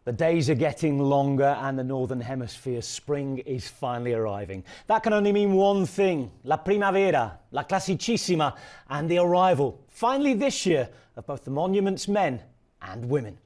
The days are getting longer and the Northern Hemisphere's spring is finally arriving. That can only mean one thing: La Primavera, La Classicissima, and the arrival, finally this year, of both the Monument's men and women.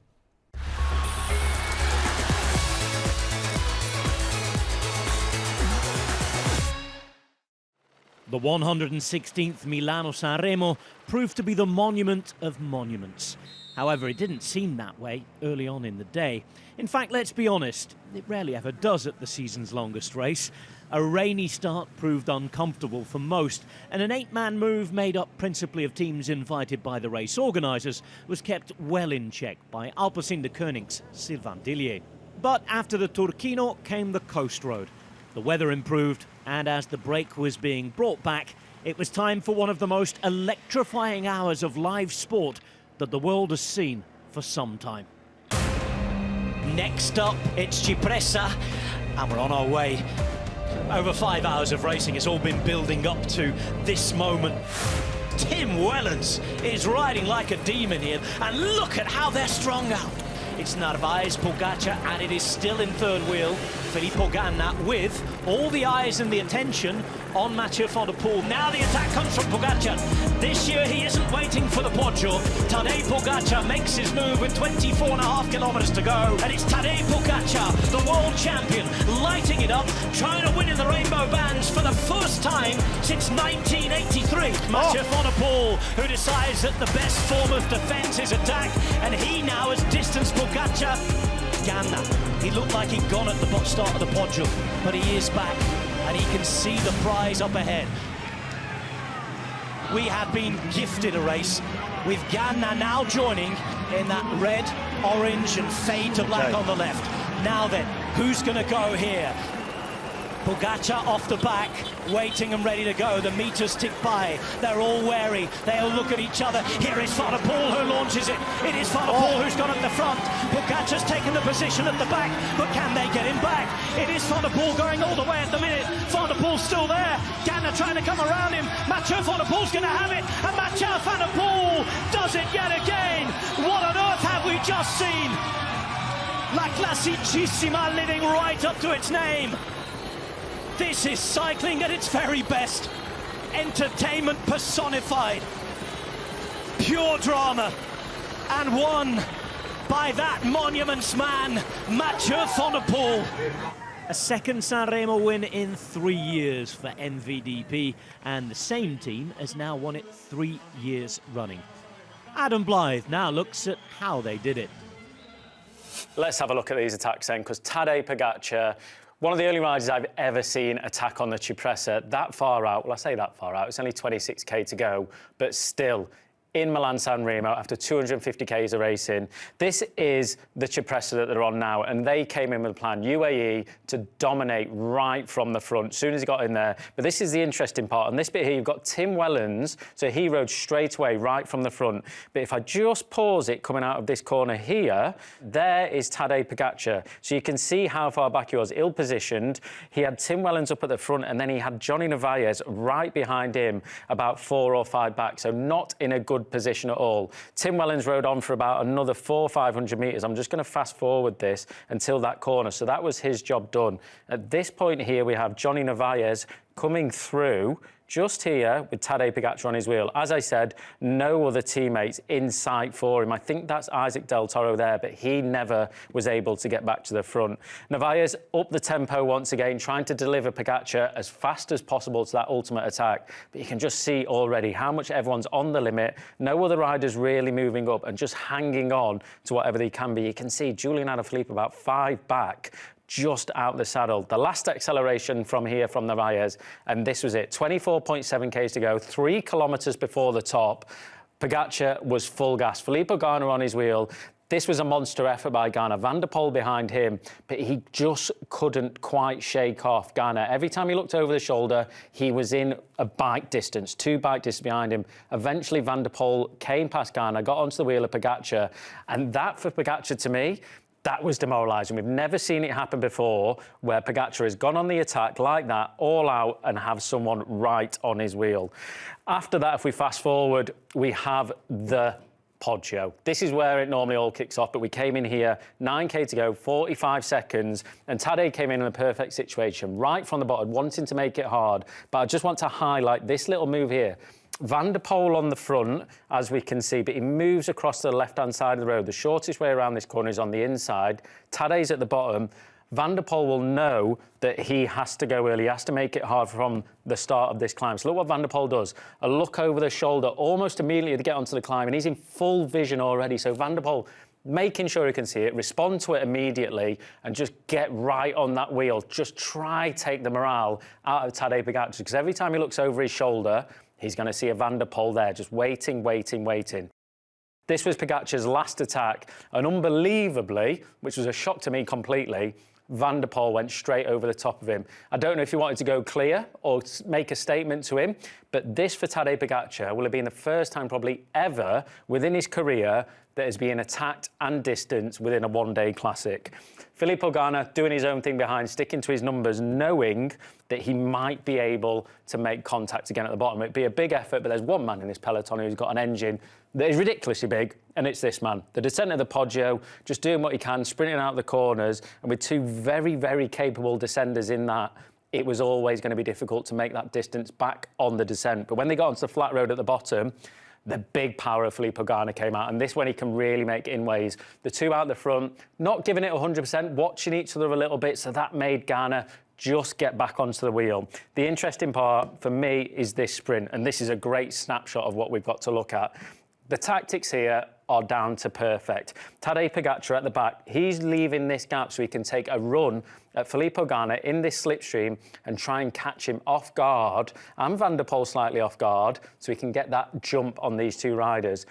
The 116th Milano-Sanremo proved to be the monument of monuments. However, it didn't seem that way early on in the day. In fact, let's be honest, it rarely ever does at the season's longest race. A rainy start proved uncomfortable for most, and an 8-man move made up principally of teams invited by the race organisers was kept well in check by Alpecin de Koenig's Sylvain Dillier. But after the Turchino came the coast road. The weather improved, and as the break was being brought back, it was time for one of the most electrifying hours of live sport that the world has seen for some time. Next up, it's Cipressa, and we're on our way. Over 5 hours of racing, it's all been building up to this moment. Tim Wellens is riding like a demon here, and look at how they're strung out. It's Narvaez, Pogačar, and it is still in third wheel Filippo Ganna, with all the eyes and the attention on Mathieu van der Poel. Now the attack comes from Pogačar. This year he isn't waiting for the Poggio. Tadej Pogačar makes his move with 24.5 kilometers to go, and it's Tadej Pogačar, the world champion, lighting it up, trying to win in the rainbow bands for the first time since 1983. Mathieu van der Poel, who decides that the best form of defence is attack, and he now has distanced Pogačar. Ganna, he looked like he'd gone at the start of the Poggio, but he is back, and he can see the prize up ahead. We have been gifted a race with Ganna now joining in that red, orange and fade to black on the left. Now then, who's going to go here? Pogačar off the back, waiting and ready to go. The meters tick by. They're all wary. They all look at each other. Here is Van der Poel who launches it. It is Van der Poel who's gone at the front. Pogačar's taken the position at the back, but can they get him back? It is Van der Poel going all the way at the minute. Van der Poel's still there. Ganna trying to come around him. Mathieu van der Poel's going to have it, and Mathieu van der Poel does it yet again. What on earth have we just seen? La Classicissima living right up to its name. This is cycling at its very best. Entertainment personified. Pure drama. And won by that monument's man, Mathieu van der Poel. A second Sanremo win in 3 years for MVDP, and the same team has now won it 3 years running. Adam Blythe now looks at how they did it. Let's have a look at these attacks then, because Tadej Pogačar, one of the only riders I've ever seen attack on the Cipressa that far out. Well, I say that far out, it's only 26k to go, but still, in Milan-Sanremo, after 250 k's of racing. This is the Cipressa that they're on now, and they came in with a plan, UAE, to dominate right from the front, as soon as he got in there. But this is the interesting part. On this bit here, you've got Tim Wellens, so he rode straight away right from the front. But if I just pause it coming out of this corner here, there is Tadej Pogačar. So you can see how far back he was, ill-positioned. He had Tim Wellens up at the front, and then he had Johnny Narvaez right behind him, about 4 or 5 back, so not in a good position at all. Tim Wellens rode on for about another 400 or 500 metres. I'm just going to fast forward this until that corner. So that was his job done. At this point here, we have Johnny Narvaez coming through just here with Tadej Pogačar on his wheel. As I said, no other teammates in sight for him. I think that's Isaac Del Toro there, but he never was able to get back to the front. Narvaez up the tempo once again, trying to deliver Pogačar as fast as possible to that ultimate attack. But you can just see already how much everyone's on the limit. No other riders really moving up and just hanging on to whatever they can be. You can see Julian Alaphilippe about 5 back, just out the saddle. The last acceleration from here from Narvaez, and this was it. 24.7 k's to go, 3 kilometres before the top. Pogačar was full gas. Filippo Ganna on his wheel. This was a monster effort by Ganna. Van der Poel behind him, but he just couldn't quite shake off Ganna. Every time he looked over the shoulder, he was in a bike distance, 2 bike distance behind him. Eventually, Van der Poel came past Ganna, got onto the wheel of Pogačar, and that for Pogačar, to me, that was demoralising. We've never seen it happen before, where Pogačar has gone on the attack like that, all out, and have someone right on his wheel. After that, if we fast forward, we have the Poggio. This is where it normally all kicks off, but we came in here, 9k to go, 45 seconds, and Tadej came in a perfect situation, right from the bottom, wanting to make it hard. But I just want to highlight this little move here. Van der Poel on the front, as we can see, but he moves across to the left-hand side of the road. The shortest way around this corner is on the inside. Tadej's at the bottom. Van der Poel will know that he has to go early. He has to make it hard from the start of this climb. So look what Van der Poel does. A look over the shoulder almost immediately to get onto the climb, and he's in full vision already. So Van der Poel making sure he can see it, respond to it immediately, and just get right on that wheel. Just try take the morale out of Tadej Pogačar, because every time he looks over his shoulder, he's going to see a Van der Poel there, just waiting, waiting, waiting. This was Pogačar's last attack, and unbelievably, which was a shock to me completely, Van der Poel went straight over the top of him. I don't know if he wanted to go clear or make a statement to him, but this for Tadej Pogačar will have been the first time probably ever within his career that has been attacked and distanced within a one-day classic. Filippo Ganna doing his own thing behind, sticking to his numbers, knowing that he might be able to make contact again at the bottom. It'd be a big effort, but there's one man in this peloton who's got an engine that is ridiculously big, and it's this man. The descent of the Poggio, just doing what he can, sprinting out the corners, and with two very, very capable descenders in that, it was always going to be difficult to make that distance back on the descent. But when they got onto the flat road at the bottom, the big power of Filippo Ganna came out, and this when he can really make inways. The two out the front, not giving it 100%, watching each other a little bit, so that made Ganna just get back onto the wheel. The interesting part for me is this sprint, and this is a great snapshot of what we've got to look at. The tactics here are down to perfect. Tadej Pogačar at the back, he's leaving this gap so he can take a run at Filippo Ganna in this slipstream and try and catch him off guard, and Van der Poel slightly off guard, so he can get that jump on these two riders.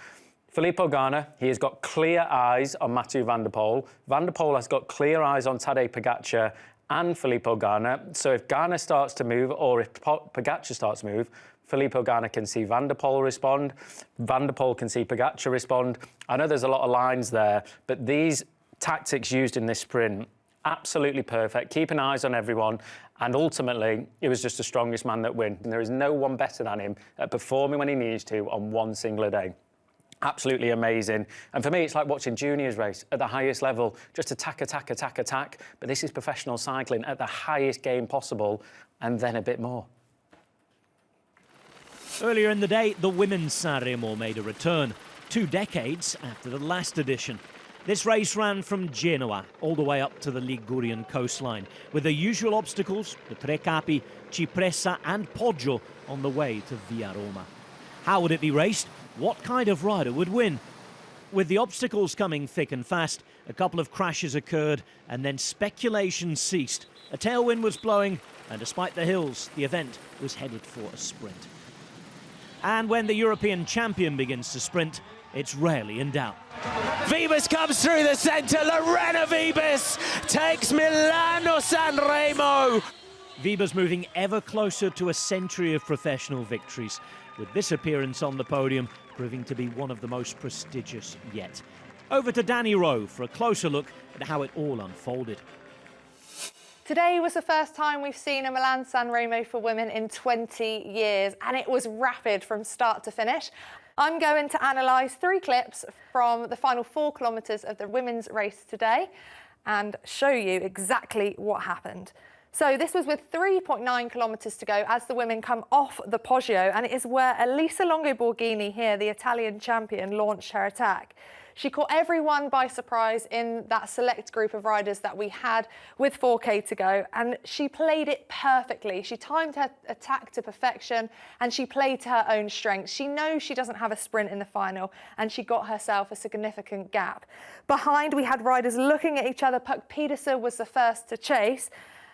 Filippo Ganna, he has got clear eyes on Mathieu Van der Poel. Van der Poel has got clear eyes on Tadej Pogačar and Filippo Ganna. So if Ganna starts to move, or if Pogačar starts to move, Filippo Ganna can see Van der Poel respond. Van der Poel can see Pogačar respond. I know there's a lot of lines there, but these tactics used in this sprint, absolutely perfect, keeping eyes on everyone, and ultimately, it was just the strongest man that win. And there is no one better than him at performing when he needs to on one singular day. Absolutely amazing. And for me, it's like watching juniors race at the highest level, just attack, attack, attack, attack. But this is professional cycling at the highest game possible, and then a bit more. Earlier in the day, the women's Sanremo made a return, 2 decades after the last edition. This race ran from Genoa all the way up to the Ligurian coastline, with the usual obstacles, the Tre Capi, Cipressa and Poggio on the way to Via Roma. How would it be raced? What kind of rider would win? With the obstacles coming thick and fast, a couple of crashes occurred and then speculation ceased. A tailwind was blowing, and despite the hills, the event was headed for a sprint. And when the European champion begins to sprint, it's rarely in doubt. Wiebes comes through the centre. Lorena Wiebes takes Milano-Sanremo. Wiebes moving ever closer to a century of professional victories, with this appearance on the podium proving to be one of the most prestigious yet. Over to Dani Rowe for a closer look at how it all unfolded. Today was the first time we've seen a Milan-Sanremo for women in 20 years, and it was rapid from start to finish. I'm going to analyse 3 clips from the final 4 kilometres of the women's race today and show you exactly what happened. So this was with 3.9 kilometres to go as the women come off the Poggio, and it is where Elisa Longo-Borghini here, the Italian champion, launched her attack. She caught everyone by surprise in that select group of riders that we had with 4K to go, and she played it perfectly. She timed her attack to perfection, and she played to her own strengths. She knows she doesn't have a sprint in the final, and she got herself a significant gap. Behind, we had riders looking at each other. Puck Pedersen was the first to chase.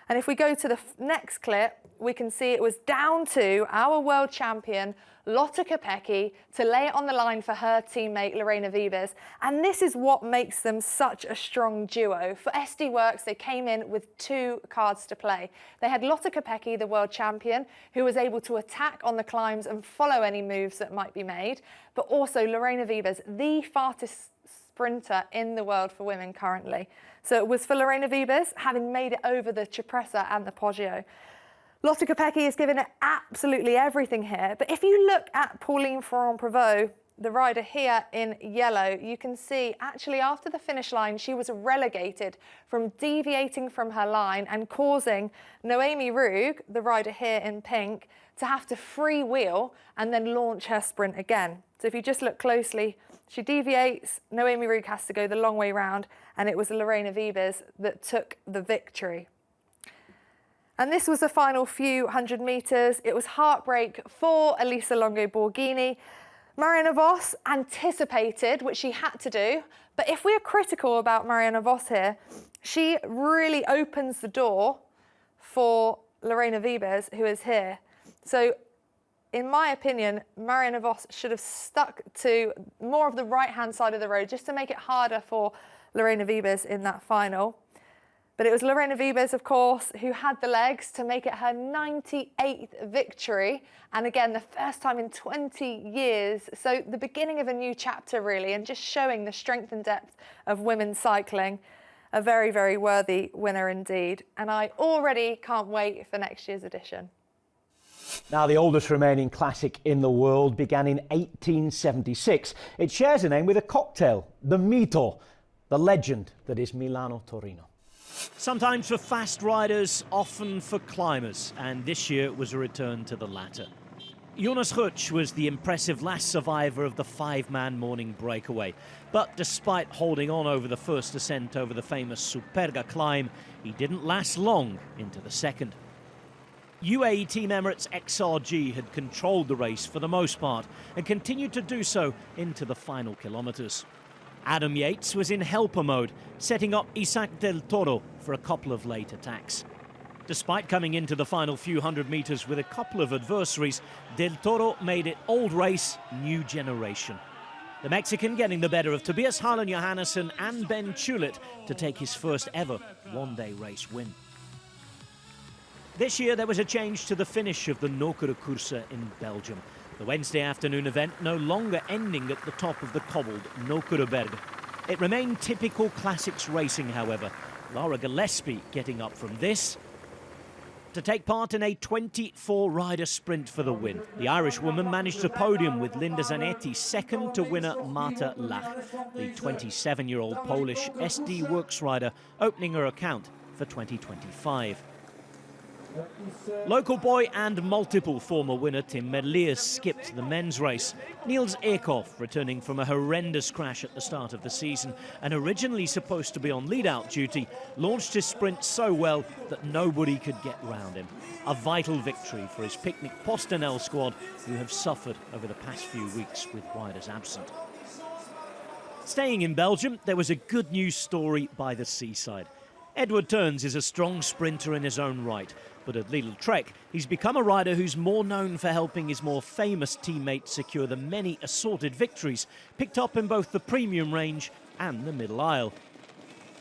And if we go to the next clip, we can see it was down to our world champion, Lotte Kopecky, to lay it on the line for her teammate, Lorena Wiebes. And this is what makes them such a strong duo. For SD Worx, they came in with 2 cards to play. They had Lotte Kopecky, the world champion, who was able to attack on the climbs and follow any moves that might be made. But also Lorena Wiebes, the fastest sprinter in the world for women currently. So it was for Lorena Wiebes, having made it over the Cipressa and the Poggio. Lotte Kopecky has given it absolutely everything here. But if you look at Pauline Ferrand-Prévot, the rider here in yellow, you can see actually after the finish line, she was relegated from deviating from her line and causing Noemi Rugg, the rider here in pink, to have to freewheel and then launch her sprint again. So if you just look closely, she deviates, Noemi Rugg has to go the long way round, and it was Lorena Wiebes that took the victory. And this was the final few hundred metres. It was heartbreak for Elisa Longo Borghini. Marianne Vos anticipated, which she had to do, but if we are critical about Marianne Vos here, she really opens the door for Lorena Wiebes, who is here. So, in my opinion, Marianne Vos should have stuck to more of the right-hand side of the road just to make it harder for Lorena Wiebes in that final. But it was Lorena Wiebes, of course, who had the legs to make it her 98th victory. And again, the first time in 20 years. So the beginning of a new chapter, really, and just showing the strength and depth of women's cycling. A very, very worthy winner indeed. And I already can't wait for next year's edition. Now, the oldest remaining classic in the world began in 1876. It shares a name with a cocktail, the Mito, the legend that is Milano-Torino. Sometimes for fast riders, often for climbers, and this year it was a return to the latter. Jonas Rutsch was the impressive last survivor of the five-man morning breakaway, but despite holding on over the first ascent over the famous Superga climb, he didn't last long into the second. UAE Team Emirates XRG had controlled the race for the most part and continued to do so into the final kilometres. Adam Yates was in helper mode, setting up Isaac Del Toro for a couple of late attacks. Despite coming into the final few hundred metres with a couple of adversaries, Del Toro made it old race, new generation. The Mexican getting the better of Tobias Harlan Johannesson and Ben Chulet to take his first ever one-day race win. This year there was a change to the finish of the Nokere Koerse in Belgium. The Wednesday afternoon event no longer ending at the top of the cobbled Nokereberg. It remained typical classics racing, however. Laura Gillespie getting up from this to take part in a 24-rider sprint for the win. The Irish woman managed a podium with Linda Zanetti second to winner Marta Lach, the 27-year-old Polish SD Works rider opening her account for 2025. Local boy and multiple former winner Tim Merlier skipped the men's race. Niels Eekhoff, returning from a horrendous crash at the start of the season and originally supposed to be on lead-out duty, launched his sprint so well that nobody could get round him. A vital victory for his Picnic Postenel squad, who have suffered over the past few weeks with riders absent. Staying in Belgium, there was a good news story by the seaside. Edward Turns is a strong sprinter in his own right, but at Lidl Trek, he's become a rider who's more known for helping his more famous teammates secure the many assorted victories picked up in both the premium range and the middle aisle.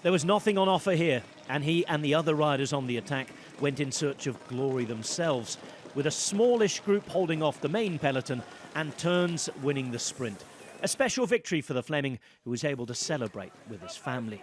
There was nothing on offer here, and he and the other riders on the attack went in search of glory themselves, with a smallish group holding off the main peloton and Turns winning the sprint. A special victory for the Fleming, who was able to celebrate with his family.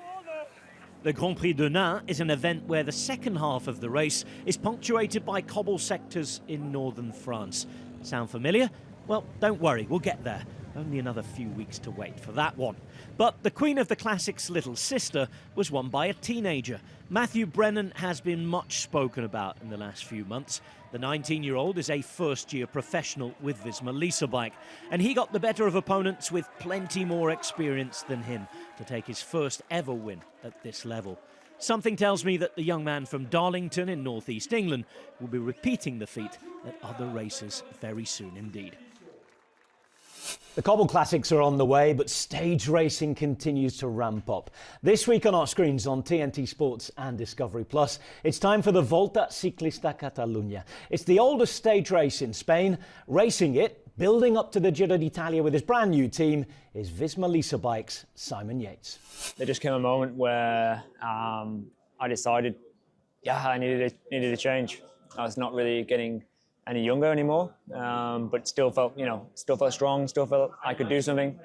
The Grand Prix de Denain is an event where the second half of the race is punctuated by cobble sectors in northern France. Sound familiar? Well, don't worry, we'll get there. Only another few weeks to wait for that one. But the Queen of the Classic's little sister was won by a teenager. Mathieu Brennan has been much spoken about in the last few months. The 19-year-old is a first-year professional with Visma Lease bike, and he got the better of opponents with plenty more experience than him to take his first ever win at this level. Something tells me that the young man from Darlington in northeast England will be repeating the feat at other races very soon indeed. The Cobble Classics are on the way, but stage racing continues to ramp up. This week on our screens on TNT Sports and Discovery Plus, it's time for the Volta Ciclista Catalunya. It's the oldest stage race in Spain. Racing it, building up to the Giro d'Italia with his brand new team, is Visma Lease Bike's Simon Yates. There just came a moment where I decided, I needed a change. I was not really getting any younger anymore, but still felt strong, still felt I could do something.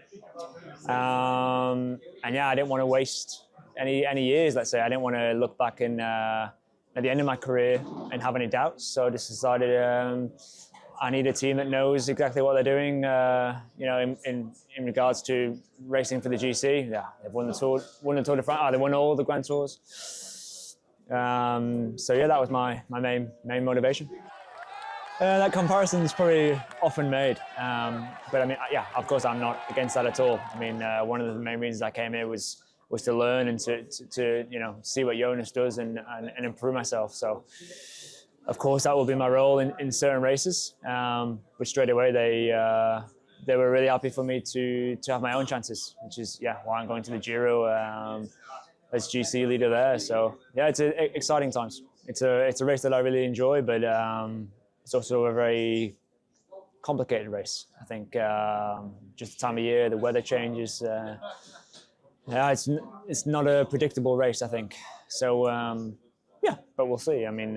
And I didn't want to waste any years, let's say. I didn't want to look back at the end of my career and have any doubts. So I just decided I need a team that knows exactly what they're doing. You know, in regards to racing for the GC. Yeah, they've won the Tour de France. They won all the Grand Tours. So yeah, that was my main motivation. That comparison is probably often made, but I mean, yeah, of course, I'm not against that at all. I mean, one of the main reasons I came here was to learn and to you know, see what Jonas does and improve myself. So, of course, that will be my role in certain races. But straight away, they were really happy for me to have my own chances, which is why I'm going to the Giro as GC leader there. So yeah, it's exciting times. It's a race that I really enjoy, but it's also a very complicated race. I think just the time of year, the weather changes. Yeah, it's not a predictable race, I think. So yeah, but we'll see. I mean,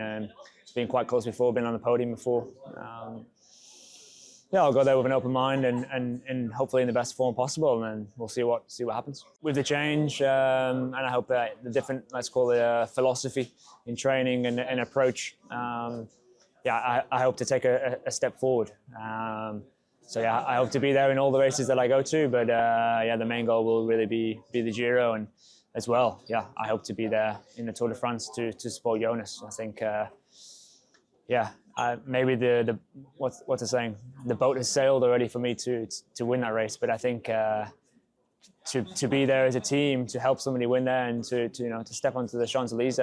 it's been quite close before, been on the podium before. Yeah, I'll go there with an open mind and hopefully in the best form possible, and then we'll see what happens with the change. And I hope that the different, let's call it, philosophy in training and approach. Yeah, I hope to take a step forward. So yeah, I hope to be there in all the races that I go to. But yeah, the main goal will really be the Giro, and as well, yeah, I hope to be there in the Tour de France to support Jonas. I think, yeah, maybe the what's the saying? The boat has sailed already for me to win that race. But I think to be there as a team to help somebody win there and to you know, to step onto the Champs-Élysées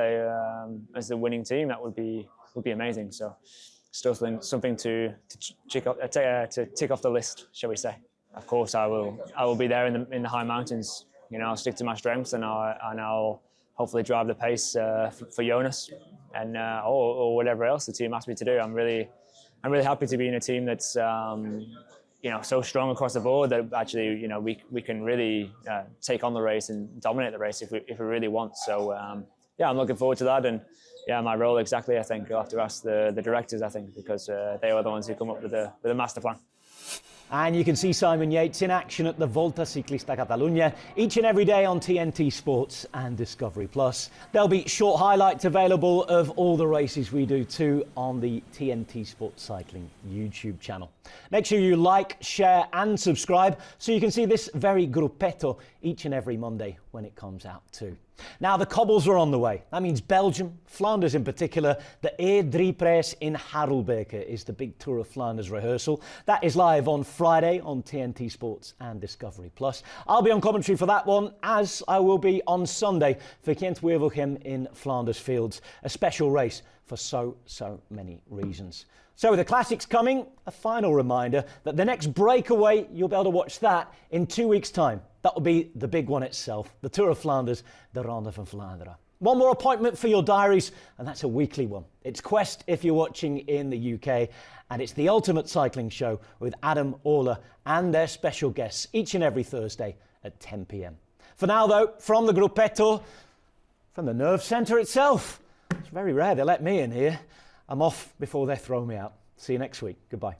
as the winning team, that would be amazing. So still something to tick off the list, shall we say? Of course, I will be there in the high mountains. You know, I'll stick to my strengths and I'll hopefully drive the pace for Jonas and or whatever else the team asks me to do. I'm really happy to be in a team that's you know, so strong across the board that actually, you know, we can really take on the race and dominate the race if we really want. So yeah, I'm looking forward to that. And yeah, my role exactly, I think you'll have to ask the directors, I think, because they are the ones who come up with a master plan. And you can see Simon Yates in action at the Volta Ciclista Catalunya each and every day on TNT Sports and Discovery Plus. There'll be short highlights available of all the races we do too on the TNT Sports Cycling YouTube channel. Make sure you like, share and subscribe so you can see this very Gruppetto each and every Monday when it comes out too. Now the cobbles are on the way. That means Belgium, Flanders in particular. The E3 Press in Harelbeke is the big Tour of Flanders rehearsal. That is live on Friday on TNT Sports and Discovery Plus. I'll be on commentary for that one, as I will be on Sunday for Gent-Wevelgem in Flanders Fields. A special race for so many reasons. So with the Classics coming, a final reminder that the next breakaway, you'll be able to watch that in 2 weeks' time. That will be the big one itself, the Tour of Flanders, the Ronde van Vlaanderen. One more appointment for your diaries, and that's a weekly one. It's Quest if you're watching in the UK, and it's the ultimate cycling show with Adam, Orla and their special guests each and every Thursday at 10 p.m. For now, though, from the Gruppetto, from the nerve centre itself, it's very rare they let me in here. I'm off before they throw me out. See you next week. Goodbye.